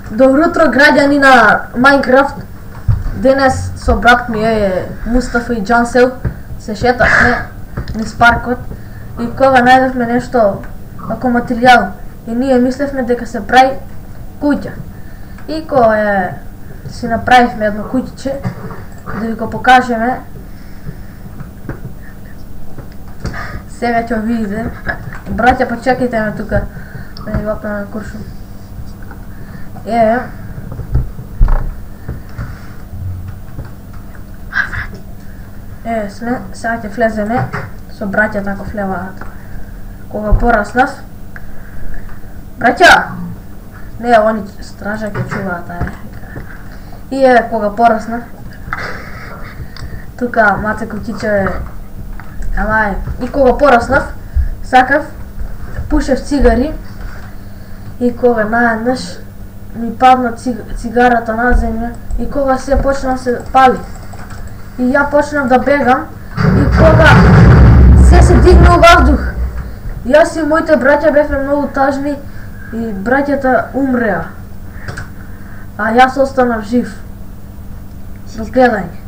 Добро утро, граѓани на Minecraft. Денес со брат ми е Мустафа и Джансел се шетавме низ паркот и кога најдовме нешто како материјал и ние мислевме дека се прави куќа. И кога си направивме едно куќиче да ви го покажеме. Сега ќе видите. Браќа, почекайте ме тука да ни вапнем на куршум. Сме, сега ќе влеземе со браќата ако влеваат. Кога пораснав, браќа! Не, они стража ќе чуваат, И кога пораснав, тука маце куќиче и кога пораснав, сакав, пушев цигари и кога наеднаш ми падна цигарата на земја и кога се почна да се пали. И ја почнав да бегам и кога се дигна у ваздух. Јас и моите браќа бевме многу тажни и браќата умреа. А јас останав жив. До гледање.